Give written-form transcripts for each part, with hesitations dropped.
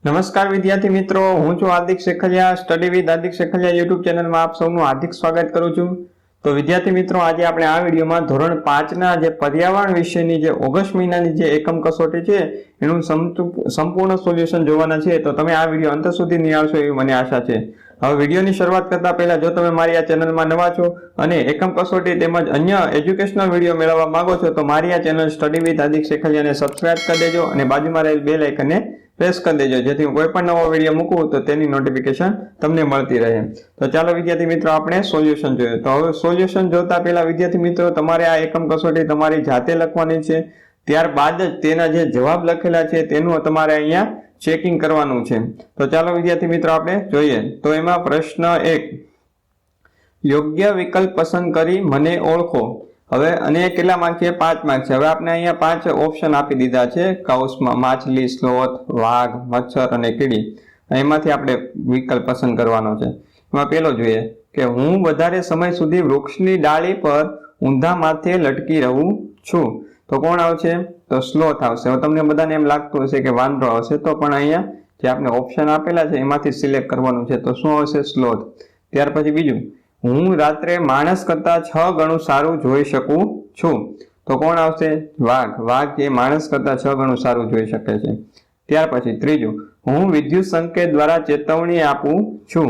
નમસ્કાર વિદ્યાર્થી મિત્રો, હું છું હાર્દિક Shekhaliya. Study with Hardik Shekhaliya YouTube ચેનલમાં આપ સૌનું હાર્દિક સ્વાગત કરું છું. તો વિદ્યાર્થી મિત્રો, આજે આપણે આ વિડીયોમાં ધોરણ 5ના જે પર્યાવરણ વિષયની જે ઓગસ્ટ મહિનાની જે એકમ કસોટી છે એનું સંપૂર્ણ સોલ્યુશન જોવાના છે. તો તમે આ વિડીયો અંત સુધી નિહાળશો એવી મને આશા છે. હવે વિડીયોની શરૂઆત કરતા પહેલા જો તમે મારી આ ચેનલમાં નવા છો અને એકમ કસોટી તેમજ અન્ય એજ્યુકેશનલ વિડીયો મેળવવા માંગો છો તો મારી આ ચેનલ સ્ટડી વિથ હાર્દિક શેખલિયાને સબસ્ક્રાઇબ કરી દેજો અને બાજુમાં રહેલ બેલ આઇકનને પ્રેસ કરી દેજો, જેથી હું કોઈ પણ નવો વિડીયો મૂકું તો તેની નોટિફિકેશન તમને મળતી રહે. તો ચાલો વિદ્યાર્થી મિત્રો, આપણે સોલ્યુશન જોઈએ. તો હવે સોલ્યુશન જોતા પહેલા વિદ્યાર્થી મિત્રો, તમારે આ એકમ કસોટી તમારી જાતે લખવાની છે. ત્યારબાદ જ તેના જે જવાબ લખેલા છે તેનું તમારે અહીંયા ચેકિંગ કરવાનું છે. તો ચાલો વિદ્યાર્થી મિત્રો, આપણે જોઈએ. તો એમાં પ્રશ્ન 1, યોગ્ય વિકલ્પ પસંદ કરી મને ઓળખો. હવે અને કેટલા માર્ક છે? 5 માર્ક છે. હવે આપણે અહીંયા 5 ઓપ્શન આપી દીધા છે કૌંસમાં: માછલી, સ્લોથ, વાઘ, મચ્છર અને કીડી. એમાંથી આપણે વિકલ્પ પસંદ કરવાનો છે. એમાં પહેલો જોઈએ કે હું વધારે સમય સુધી વૃક્ષની ડાળી પર ઊંધા માથે લટકી રહું છું. તો કોણ આવશે? તો સ્લોથ આવશે. હવે તમને બધાને એમ લાગતું હશે કે વાંદરો આવશે, તો પણ અહીંયા જે આપણે ઓપ્શન આપેલા છે એમાંથી સિલેક્ટ કરવાનું છે. તો શું આવશે? સ્લોથ. ત્યાર પછી બીજું, હું રાત્રે માણસ કરતા 6 ગણું સારું જોઈ શકું છું. તો કોણ આવશે? વાઘ. વાઘ એ માણસ કરતા 6 ગણું સારું જોઈ શકે છે. ત્યાર પછી ત્રીજું, હું વિદ્યુત સંકેત દ્વારા ચેતવણી આપું છું.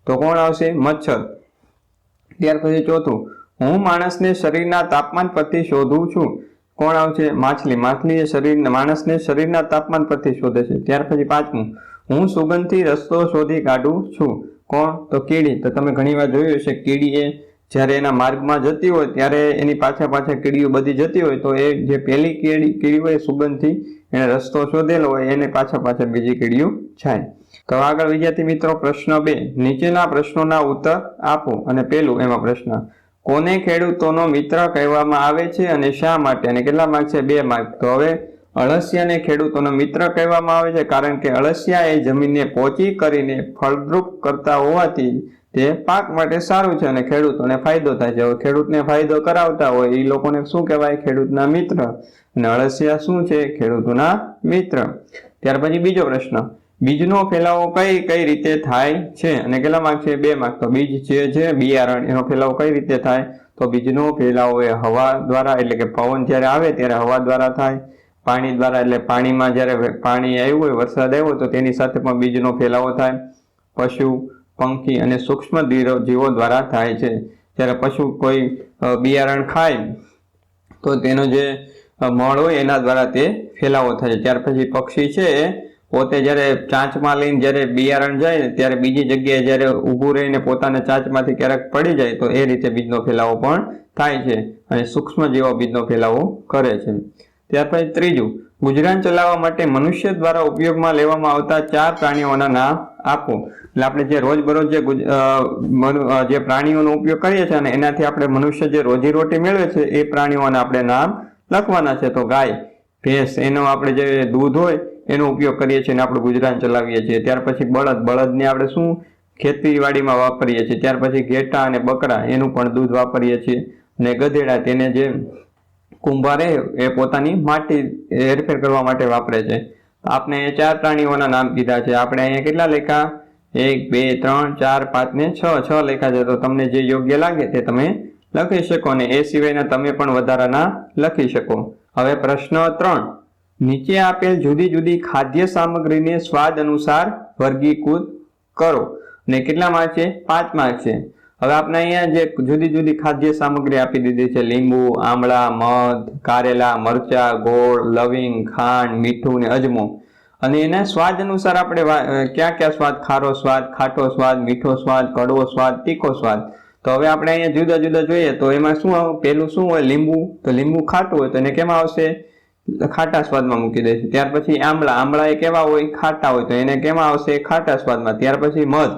તો કોણ આવશે? મચ્છર. ત્યાર પછી ચોથું, હું માણસને શરીરના તાપમાન પરથી શોધું છું. કોણ આવશે? માછલી. માછલી એ માણસને શરીરના તાપમાન પરથી શોધે છે. ત્યાર પછી પાંચમું, હું સુગંધથી રસ્તો શોધી કાઢું છું. કોણ? તો કીડી. તો તમે ઘણી વાર જોયું હશે, કીડી એ જ્યારે એના માર્ગમાં જતી હોય ત્યારે એની પાછળ કીડીઓ બધી જતી હોય, તો એ જે પહેલી કીડી હોય સુગંધથી એને રસ્તો શોધેલો હોય, એને પાછળ બીજી કીડીઓ જાય. તો આગળ વિદ્યાર્થી મિત્રો, પ્રશ્ન 2, નીચેના પ્રશ્નોના ઉત્તર આપો. અને પહેલું એમાં પ્રશ્ન, કોને ખેડૂતોનો મિત્ર કહેવામાં આવે છે અને શા માટે? અને કેટલા માર્ક છે? 2 માર્ક. તો હવે અળસિયાને ખેડૂતોનો મિત્ર કહેવામાં આવે છે કારણ કે અળસિયા એ જમીનને પોચી કરીને ફળદ્રુપ કરતા હોવાથી તે પાક માટે સારું છે અને ખેડૂતોને ફાયદો થાય છે. હવે ખેડૂતને ફાયદો કરાવતા હોય એ લોકોને શું કહેવાય? ખેડૂતના મિત્ર. અને અળસિયા શું છે? ખેડૂતોના મિત્ર. ત્યાર પછી બીજો પ્રશ્ન, બીજનો ફેલાવો કઈ રીતે થાય છે? અને કેટલા માર્ક છે? 2 માર્ક. તો બીજ જે છે બિયારણ, એનો ફેલાવો કઈ રીતે થાય? તો બીજનો ફેલાવો એ હવા દ્વારા, એટલે કે પવન જ્યારે આવે ત્યારે હવા દ્વારા થાય. પાણી દ્વારા, એટલે પાણીમાં જ્યારે પાણી આવ્યું હોય, વરસાદ આવ્યો તો તેની સાથે પણ બીજનો ફેલાવો થાય. પશુ, પંખી અને સૂક્ષ્મ જીવો દ્વારા થાય છે. જ્યારે પશુ કોઈ બિયારણ ખાય તો તેનો જે મળ હોય એના દ્વારા તે ફેલાવો થાય છે. ત્યાર પછી પક્ષી છે પોતે જ્યારે ચાંચમાં લઈને જ્યારે બિયારણ જાય ત્યારે બીજી જગ્યાએ જ્યારે ઊભું રહીને પોતાના ચાંચમાંથી ક્યારેક પડી જાય તો એ રીતે બીજનો ફેલાવો પણ થાય છે અને સૂક્ષ્મ જીવો બીજનો ફેલાવો કરે છે. ત્યાર પછી ત્રીજું, ગુજરાન ચલાવવા માટે મનુષ્ય દ્વારા ઉપયોગમાં લેવામાં આવતા 4 પ્રાણીઓના નામ આપો. એટલે આપણે જે રોજબરોજ જે પ્રાણીઓનો ઉપયોગ કરીએ છીએ અને એનાથી આપણે મનુષ્ય જે રોજીરોટી મેળવે છે એ પ્રાણીઓના આપણે નામ લખવાના છે. તો ગાય, ભેંસ, એનો આપણે જે દૂધ હોય એનો ઉપયોગ કરીએ છીએ અને આપણે ગુજરાન ચલાવીએ છીએ. ત્યાર પછી બળદ, બળદને આપણે શું ખેતીવાડીમાં વાપરીએ છીએ. ત્યાર પછી ઘેટા અને બકરા, એનું પણ દૂધ વાપરીએ છીએ. અને ગધેડા, તેને જે કુંભાર એ પોતાની માટી હેરફેર કરવા માટે વાપરે છે. આપણે 4 પ્રાણીઓના નામ કીધા છે. આપણે અહીંયા કેટલા લખ્યા? 1, 2, 3, 4, 5 ને 6 લખ્યા છે. તો તમને જે યોગ્ય લાગે તે તમે લખી શકો અને એ સિવાયના તમે પણ વધારાના લખી શકો. હવે પ્રશ્ન 3, નીચે આપેલ જુદી જુદી ખાદ્ય સામગ્રીને સ્વાદ અનુસાર વર્ગીકૃત કરો. અને કેટલા માર્ક છે? 5 માર્ક છે. હવે આપણે અહીંયા જે જુદી જુદી ખાદ્ય સામગ્રી આપી દીધી છે: લીંબુ, આમળા, મધ, કારેલા, મરચા, ગોળ, લવિંગ, ખાંડ, મીઠું ને અજમો. અને એના સ્વાદ અનુસાર આપણે ક્યાં સ્વાદ? ખારો સ્વાદ, ખાટો સ્વાદ, મીઠો સ્વાદ, કડવો સ્વાદ, તીખો સ્વાદ. તો હવે આપણે અહીંયા જુદા જુદા જોઈએ તો એમાં શું આવે? પહેલું શું હોય? લીંબુ. તો લીંબુ ખાટું હોય તો એને કેમાં આવશે? ખાટા સ્વાદમાં મૂકી દે છે. ત્યાર પછી આમળા, આમળા એ કેવા હોય? ખાટા હોય તો એને કેમાં આવશે? ખાટા સ્વાદમાં. ત્યાર પછી મધ,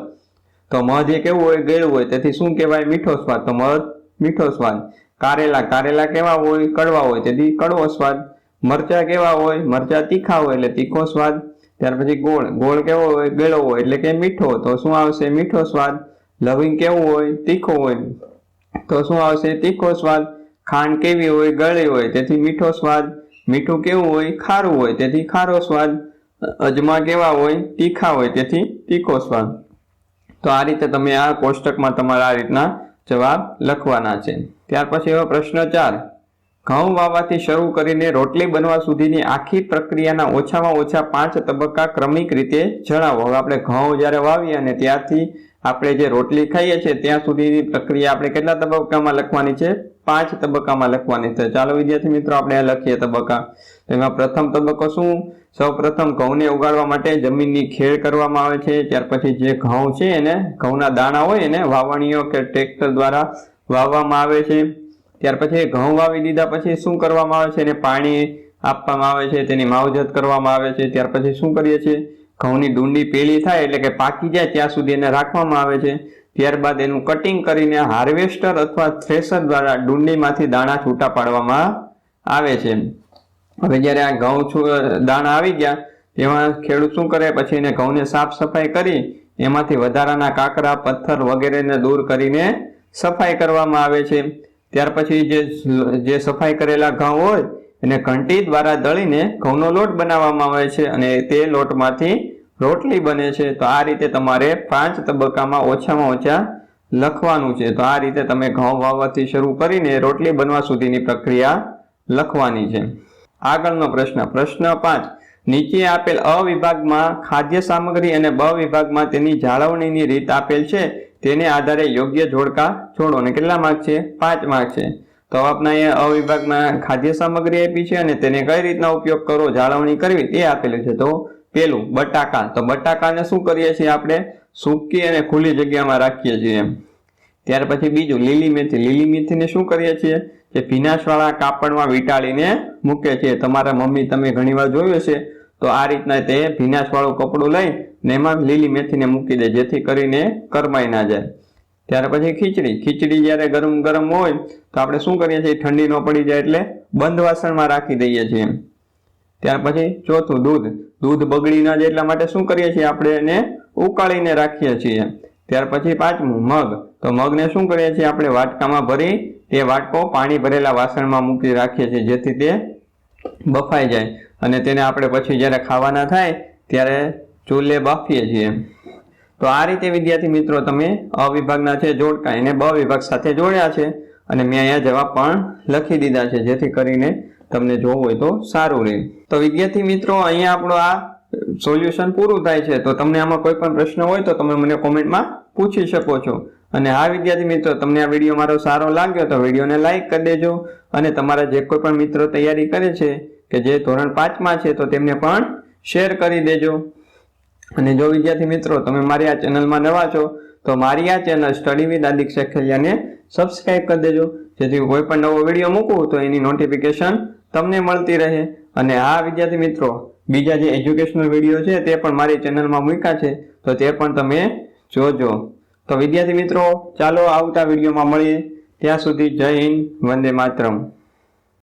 તો મધ એ કેવું હોય? ગળ્યું હોય, તેથી શું કહેવાય? મીઠો સ્વાદ. તો મધ મીઠો સ્વાદ. કારેલા, કારેલા કેવા હોય? કડવા હોય, તેથી કડવો સ્વાદ. મરચા કેવા હોય? મરચા તીખા હોય એટલે તીખો સ્વાદ. ત્યાર પછી ગોળ, ગોળ કેવો હોય? ગળ્યો હોય એટલે કે મીઠો, તો શું આવશે? મીઠો સ્વાદ. લવિંગ કેવું હોય? તીખો હોય, તો શું આવશે? તીખો સ્વાદ. ખાંડ કેવી હોય? ગળી હોય, તેથી મીઠો સ્વાદ. મીઠું કેવું હોય? ખારું હોય, તેથી ખારો સ્વાદ. અજમા કેવા હોય? તીખા હોય, તેથી તીખો સ્વાદ. તો આ રીતે તમે આ કોષ્ટકમાં તમારા આ રીતના જવાબ લખવાના છે. ત્યાર પછી હવે પ્રશ્ન 4. ઘઉં વાવવાથી શરૂ કરીને રોટલી બનવા સુધીની આખી પ્રક્રિયાના ઓછામાં ઓછા 5 તબક્કા ક્રમિક રીતે જણાવો. હવે આપણે ઘઉં જ્યારે વાવીએ અને ત્યાંથી આપણે જે રોટલી ખાઈએ છીએ ત્યાં સુધીની પ્રક્રિયા આપણે કેટલા તબક્કામાં લખવાની છે? 5 તબક્કામાં લખવાની છે. ચાલો વિદ્યાર્થી મિત્રો આપણે લખીએ તબક્કા. એમાં પ્રથમ તબક્કો શું? સૌપ્રથમ ઘઉંને ઉગાડવા માટે જમીનની ખેડ કરવામાં આવે છે. ત્યાર પછી જે ઘઉં છે એને ઘઉંના દાણા હોય એને વાવણીઓ કે ટ્રેક્ટર દ્વારા વાવવામાં આવે છે. ત્યાર પછી ઘઉં વાવી દીધા પછી શું કરવામાં આવે છે? એને પાણી આપવામાં આવે છે, તેની માવજત કરવામાં આવે છે. ત્યાર પછી શું કરીએ છીએ? ઘઉંની ડુંડી પેલી થાય એટલે કે પાકી જાય ત્યાં સુધી એને રાખવામાં આવે છે. ત્યારબાદ એનું કટિંગ કરીને હાર્વેસ્ટર અથવા થ્રેશર દ્વારા ડુંડીમાંથી દાણા છૂટા પાડવામાં આવે છે. હવે જ્યારે આ ઘઉં દાણા આવી ગયા તેમાં ખેડૂત શું કરે? પછી એને ઘઉંને સાફ સફાઈ કરી એમાંથી વધારાના કાકરા, પથ્થર વગેરેને દૂર કરીને સફાઈ કરવામાં આવે છે. ત્યાર પછી જે સફાઈ કરેલા ઘઉં હોય એને ઘંટી દ્વારા દળીને ઘઉંનો લોટ બનાવવામાં આવે છે અને તે લોટમાંથી રોટલી બને છે. તો આ રીતે તમારે 5 તબક્કામાં ઓછામાં ઓછા લખવાનું છે. તો આ રીતે તમે ઘઉં વાવવાથી શરૂ કરીને રોટલી બનવા સુધીની પ્રક્રિયા લખવાની છે. આગળનો પ્રશ્ન 5. નીચે આપેલ અ વિભાગમાં ખાદ્ય સામગ્રી અને બ વિભાગમાં તેની જાળવણીની રીત આપેલ છે. તેને આધારે યોગ્ય જોડકા જોડો. અને કેટલા માર્ક છે? 5 માર્ક છે. તો આપણે અહીંયા અ વિભાગમાં ખાદ્ય સામગ્રી આપી છે અને તેને કઈ રીતના ઉપયોગ કરો, જાળવણી કરવી તે આપેલું છે. તો પેલું બટાકા. તો બટાકાને શું કરીએ છીએ? આપણે સૂકી અને ખુલ્લી જગ્યામાં રાખીએ છીએ. ત્યાર પછી બીજું લીલી મેથી. લીલી મેથીને શું કરીએ છીએ? જે ભીનાશવાળા કાપડમાં વીંટાળીને મૂકે છે. તમારા મમ્મી તમે ઘણીવાર જોયું હશે તો આ રીતના તે ભીનાશવાળું કપડું લઈ ને એમાં લીલી મેથીને મૂકી દે જેથી કરીને કરમાઈ ના જાય. ત્યાર પછી ખીચડી. ખીચડી જ્યારે ગરમ ગરમ હોય તો આપણે શું કરીએ છીએ? ઠંડી ન પડી જાય એટલે બંધ વાસણમાં રાખી દઈએ છીએ. ત્યાર પછી ચોથું દૂધ. દૂધ બગડી ના જાય એટલા માટે શું કરીએ છીએ? આપણે એને ઉકાળીને રાખીએ છીએ. ત્યાર પછી પાંચમું મગ. તો મગને શું કરીએ છીએ? આપણે વાટકામાં ભરી તે વાટકો પાણી ભરેલા વાસણમાં મૂકી રાખીએ છીએ જેથી તે બફાઈ જાય અને તેને આપણે પછી જ્યારે ખાવાના થાય ત્યારે ચૂલે બાફીએ છીએ. તો આ રીતે વિદ્યાર્થી મિત્રો તમે અ વિભાગના છે જોડકા એને બ વિભાગ સાથે જોડ્યા છે અને મેં અહીંયા જવાબ પણ લખી દીધા છે જેથી કરીને તમને જોવું હોય તો સારું રહે. તો વિદ્યાર્થી મિત્રો અહીંયા આપણો આ સોલ્યુશન પૂરું થાય છે. તો તમને આમાં કોઈ પણ પ્રશ્ન હોય તો તમે મને કોમેન્ટમાં પૂછી શકો છો. અને હા વિદ્યાર્થી મિત્રો તમને આ વિડીયો મારો સારો લાગ્યો તો વિડીયોને લાઈક કરી દેજો અને તમારા જે કોઈ પણ મિત્રો તૈયારી કરે છે કે જે ધોરણ 5માં છે તો તેમને પણ શેર કરી દેજો. અને જો વિદ્યાર્થી મિત્રો તમે મારી આ ચેનલમાં નવા છો તો મારી આ ચેનલ સ્ટડી વિથ હાર્દિક શેખલિયાને સબસ્ક્રાઇબ કરી દેજો જેથી કોઈ પણ નવો વિડીયો મૂકું તો એની નોટિફિકેશન તમને મળતી રહે. અને આ વિદ્યાર્થી મિત્રો બીજા જે એજ્યુકેશનલ વિડીયો છે તે પણ મારી ચેનલમાં મૂક્યા છે તો તે પણ તમે જોજો. તો વિદ્યાર્થી મિત્રો ચાલો આવતા વિડીયોમાં મળીએ. ત્યાં સુધી જય હિન્દ, વંદે માતરમ.